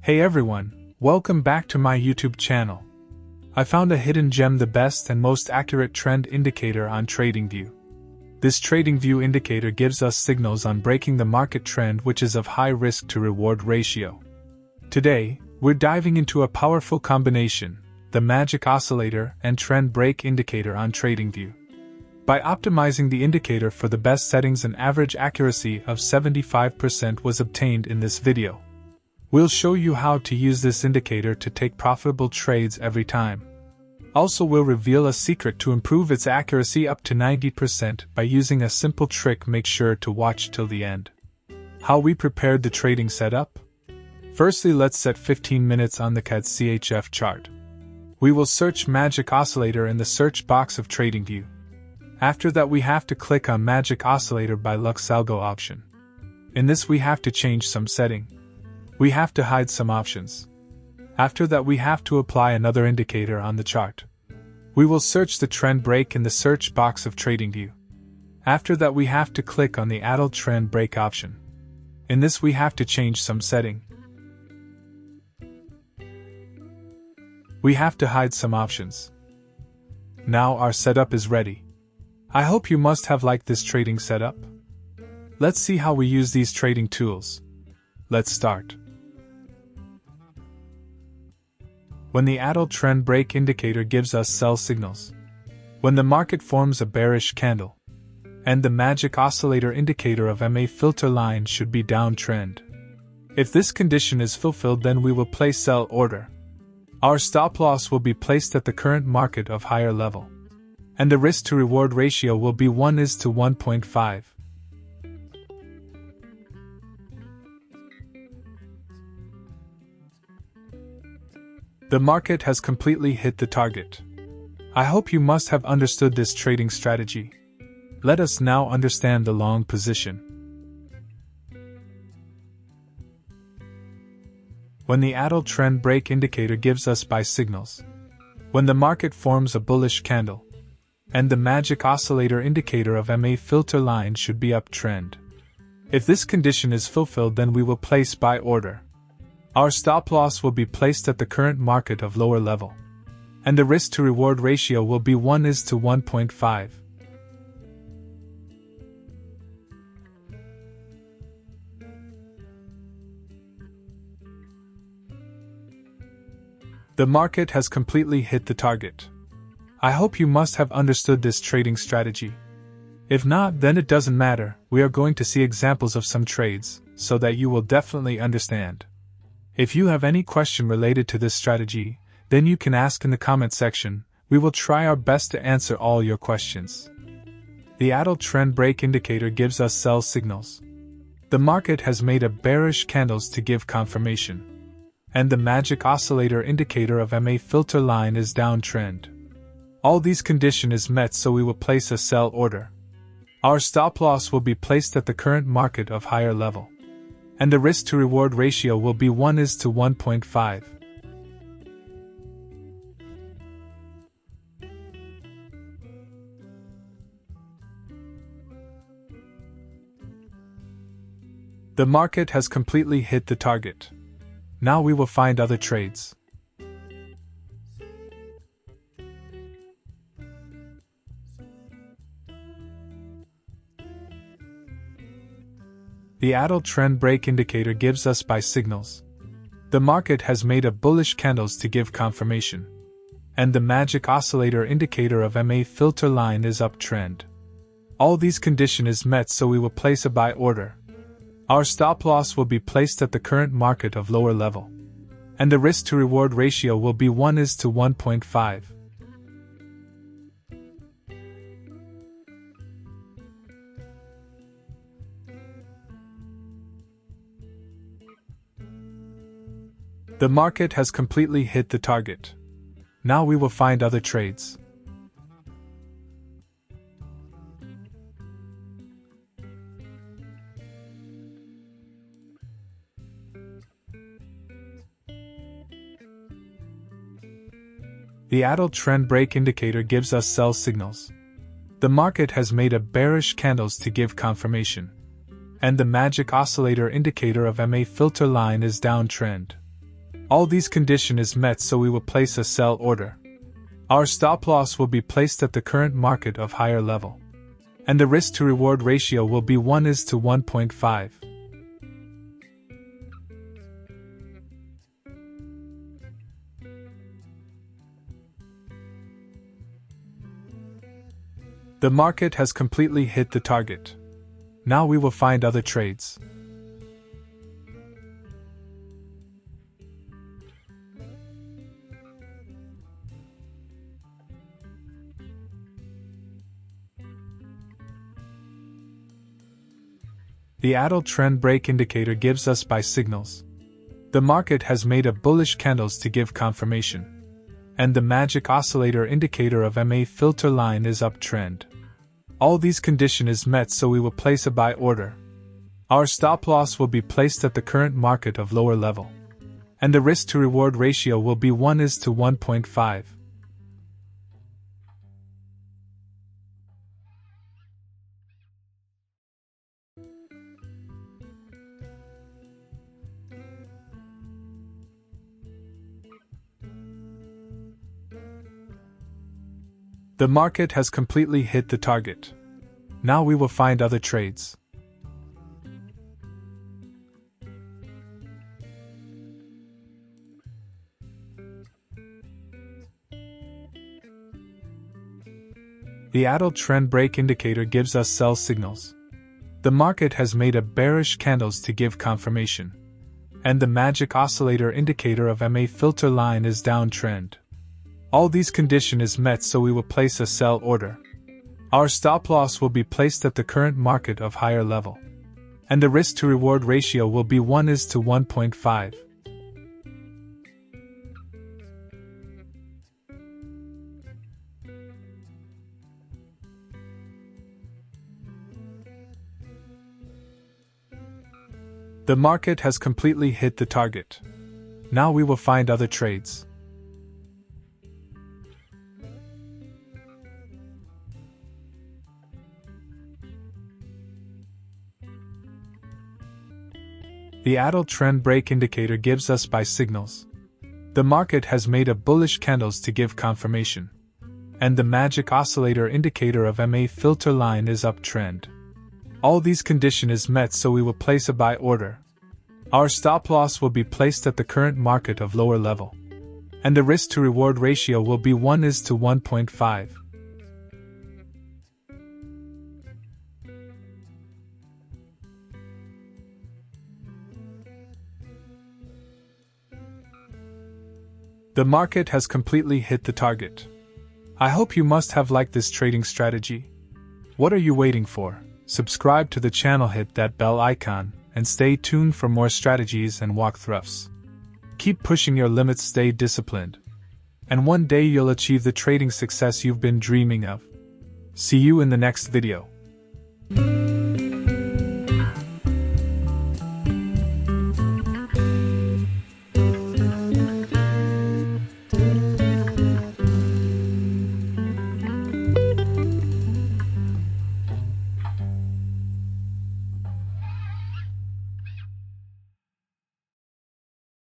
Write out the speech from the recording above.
Hey everyone, welcome back to my YouTube channel. I found a hidden gem, the best and most accurate trend indicator on TradingView. This TradingView indicator gives us signals on breaking the market trend, which is of high risk to reward ratio. Today, we're diving into a powerful combination, the magic oscillator and trend break indicator on TradingView. By optimizing the indicator for the best settings, an average accuracy of 75% was obtained in this video. We'll show you how to use this indicator to take profitable trades every time. Also, we'll reveal a secret to improve its accuracy up to 90% by using a simple trick. Make sure to watch till the end. How we prepared the trading setup? Firstly, let's set 15 minutes on the CAD CHF chart. We will search Magic Oscillator in the search box of TradingView. After that, we have to click on Magic Oscillator by Lux Algo option. In this, we have to change some setting. We have to hide some options. After that, we have to apply another indicator on the chart. We will search the trend break in the search box of TradingView. After that, we have to click on the Adult Trend Break option. In this, we have to change some setting. We have to hide some options. Now our setup is ready. I hope you must have liked this trading setup. Let's see how we use these trading tools. Let's start. When the Adult Trend Break indicator gives us sell signals. When the market forms a bearish candle. And the Magic Oscillator indicator of MA filter line should be downtrend. If this condition is fulfilled, then we will place sell order. Our stop loss will be placed at the current market of higher level. And the risk to reward ratio will be 1:1.5. The market has completely hit the target. I hope you must have understood this trading strategy. Let us now understand the long position. When the Adult Trend Break indicator gives us buy signals. When the market forms a bullish candle. And the Magic Oscillator indicator of MA filter line should be uptrend. If this condition is fulfilled, then we will place buy order. Our stop loss will be placed at the current market of lower level. And the risk to reward ratio will be 1:1.5. The market has completely hit the target. I hope you must have understood this trading strategy. If not, then it doesn't matter. We are going to see examples of some trades, so that you will definitely understand. If you have any question related to this strategy, then you can ask in the comment section. We will try our best to answer all your questions. The Adult Trend Break indicator gives us sell signals. The market has made a bearish candles to give confirmation. And the Magic Oscillator indicator of MA filter line is downtrend. All these condition is met, so we will place a sell order. Our stop loss will be placed at the current market of higher level. And the risk to reward ratio will be 1:1.5. The market has completely hit the target. Now we will find other trades. The Adult Trend Break indicator gives us buy signals. The market has made a bullish candles to give confirmation. And the Magic Oscillator indicator of MA filter line is uptrend. All these condition is met, so we will place a buy order. Our stop loss will be placed at the current market of lower level. And the risk to reward ratio will be 1:1.5. The market has completely hit the target. Now we will find other trades. The Adult Trend Break indicator gives us sell signals. The market has made a bearish candles to give confirmation. And the Magic Oscillator indicator of MA filter line is downtrend. All these condition is met, so we will place a sell order. Our stop loss will be placed at the current market of higher level. And the risk to reward ratio will be 1:1.5. The market has completely hit the target. Now we will find other trades. The Adel trend break indicator gives us buy signals. The market has made a bullish candles to give confirmation. And the magic oscillator indicator of MA filter line is uptrend. All these condition is met, so we will place a buy order. Our stop loss will be placed at the current market of lower level. And the risk to reward ratio will be 1:1.5. The market has completely hit the target. Now we will find other trades. The Adel trend break indicator gives us sell signals. The market has made a bearish candles to give confirmation. And the magic oscillator indicator of MA filter line is downtrend. All these condition is met, so we will place a sell order. Our stop loss will be placed at the current market of higher level. And the risk to reward ratio will be 1:1.5. The market has completely hit the target. Now we will find other trades. The Adel trend break indicator gives us buy signals. The market has made a bullish candles to give confirmation. And the magic oscillator indicator of MA filter line is uptrend. All these condition is met, so we will place a buy order. Our stop loss will be placed at the current market of lower level. And the risk to reward ratio will be 1:1.5. The market has completely hit the target. I hope you must have liked this trading strategy. What are you waiting for? Subscribe to the channel, hit that bell icon, and stay tuned for more strategies and walkthroughs. Keep pushing your limits, stay disciplined. And one day you'll achieve the trading success you've been dreaming of. See you in the next video.